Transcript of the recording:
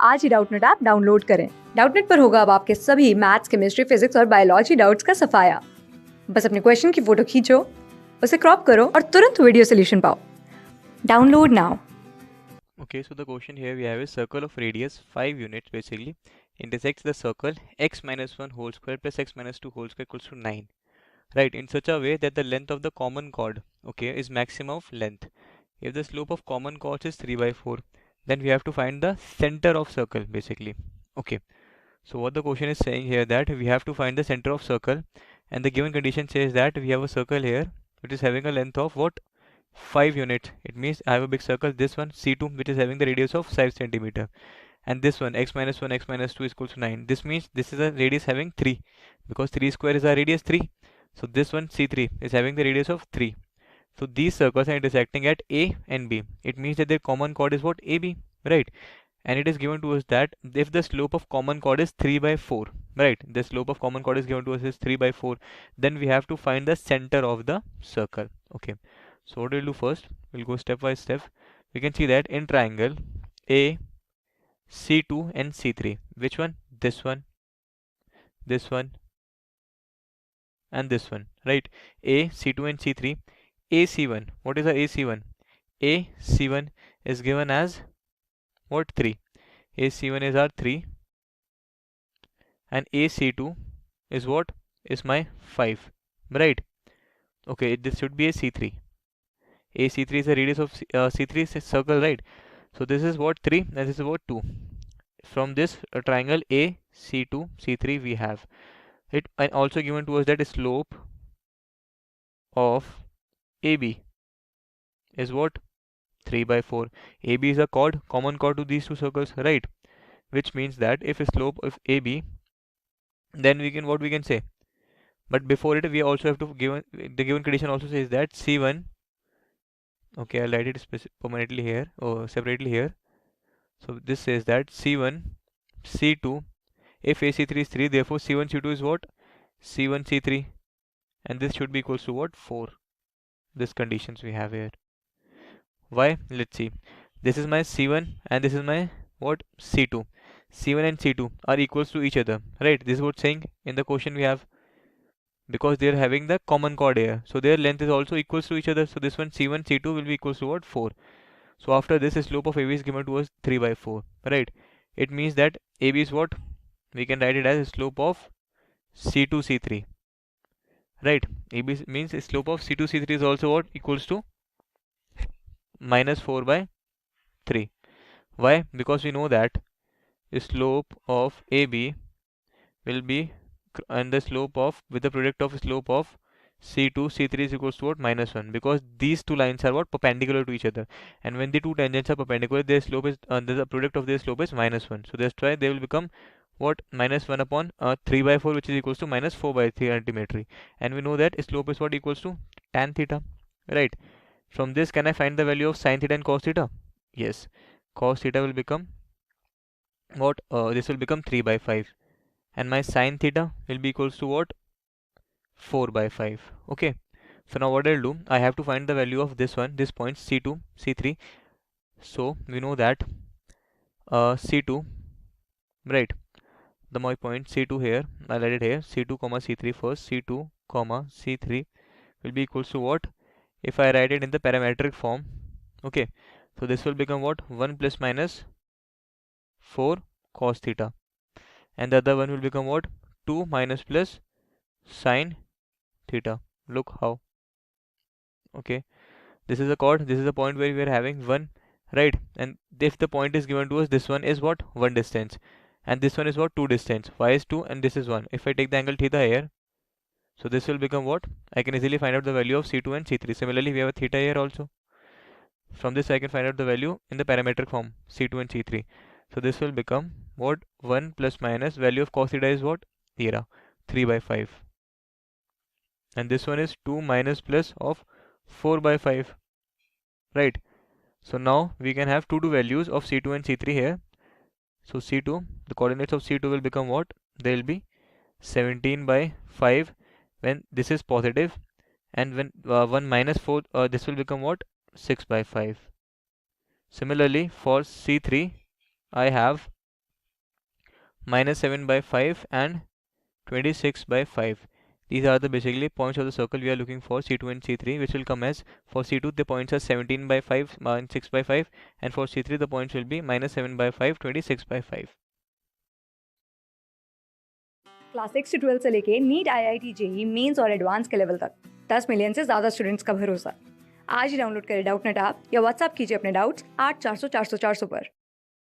आज ही Doubtnut app download करें। Doubtnut पर होगा अब आपके सभी मैथ्स, केमिस्ट्री, फिजिक्स और बायोलॉजी डाउट्स का सफाया। बस अपने क्वेश्चन की फोटो खींचो, उसे क्रॉप करो और तुरंत वीडियो सोल्यूशन पाओ। Download now. Okay, so the question here we have is circle of radius 5 units basically intersects the circle x minus 1 whole square plus x minus 2 whole square equals to 9. Right, in such a way that the length of the common chord, okay, is maximum of length. If the slope of common chords is 3 by 4, then we have to find the center of circle basically. Okay, so what the question is saying here that we have to find the center of circle, and the given condition says that we have a circle here which is having a length of what? 5 units. It means I have a big circle, this one C2, which is having the radius of 5 centimeter, and this one x minus 1 x minus 2 is equal to 9. This means this is a radius having 3, because 3 square is our radius 3. So this one C3 is having the radius of 3. So these circles are intersecting at A and B. It means that their common chord is what? AB, right? And it is given to us that if the slope of common chord is 3 by 4, right, the slope of common chord is given to us is 3 by 4, then we have to find the center of the circle. Okay, so what we'll do first, we'll go step by step. We can see that in triangle A, C2 and C3, which one? This one, this one and this one, right? A, C2 and C3. AC1, what is the AC1? AC1 is given as what? 3. AC1 is our 3, and AC2 is what? Is my 5, right? Okay, this should be a C3. AC3 is the radius of C3 circle, right? So this is what? 3, and this is what? 2. From this triangle A, C2, C3 we have it, and also given to us that slope of AB is what? 3 by 4. AB is a chord, common chord to these two circles, right? Which means that if a slope of AB, then we can, what we can say, but before it we also have to give, the given condition also says that C1, okay, I'll write it permanently here or separately here. So this says that C1, C2, if AC3 is 3, therefore C1, C2 is what? C1, C3, and this should be equals to what? 4. This conditions we have here. Why? Let's see. This is my C1 and this is my what? C2. C1 and C2 are equals to each other, right? This is what saying in the question we have, because they are having the common chord here, so their length is also equals to each other. So this one C1 C2 will be equals to what? 4. So after this, the slope of AB is given to us 3 by 4, right? It means that AB is what? We can write it as slope of C2 C3, right? AB means slope of C2 C3 is also what? Equals to minus 4 by 3. Why? Because we know that the slope of AB will be, and the slope of, with the product of slope of C2 C3 is equals to what? Minus 1, because these two lines are what? Perpendicular to each other, and when the two tangents are perpendicular, their slope is the product of their slope is minus 1. So that's why they will become what? Minus 1 upon 3 by 4, which is equals to minus 4 by 3 ultimately. And we know that slope is what? Equals to tan theta, right? From this, can I find the value of sin theta and cos theta? Yes, cos theta will become what? This will become 3 by 5, and my sin theta will be equals to what? 4 by 5. Okay, so now what I'll do, I have to find the value of this one, this point C2 C3. So we know that C2, right, the my point C2 here, I'll write it here, C2 comma C3 first. C2 comma C3 will be equals to what? If I write it in the parametric form, okay, so this will become what? 1 plus minus 4 cos theta, and the other one will become what? 2 minus plus sine theta. Look how, okay, this is a chord, this is the point where we are having 1, right? And if the point is given to us, this one is what? 1 distance, and this one is what? 2 distance. Y is 2 and this is 1. If I take the angle theta here, so this will become what? I can easily find out the value of C2 and C3. Similarly, we have a theta here also. From this I can find out the value in the parametric form, C2 and C3. So this will become what? 1 plus minus value of cos theta is what? Theta, 3 by 5. And this one is 2 minus plus of 4 by 5, right? So now we can have two values of C2 and C3 here. So C2, the coordinates of C2 will become what? They will be 17 by 5 when this is positive, and when 1 minus 4, this will become what? 6 by 5. Similarly for C3, I have -7/5 and 26/5. These are the basically points of the circle we are looking for, C2 and C3, which will come as, for C2 the points are 17/5 and 6/5, and for C3 the points will be -7/5, 26/5. Class 6 से 12 से लेके NEET IIT JEE mains और advance के level तक 10 million से ज़्यादा students का भरोसा। आज ही डाउनलोड करें डाउटनट ऐप या व्हाट्सएप कीजिए अपने डाउट्स 8400 400 400 पर।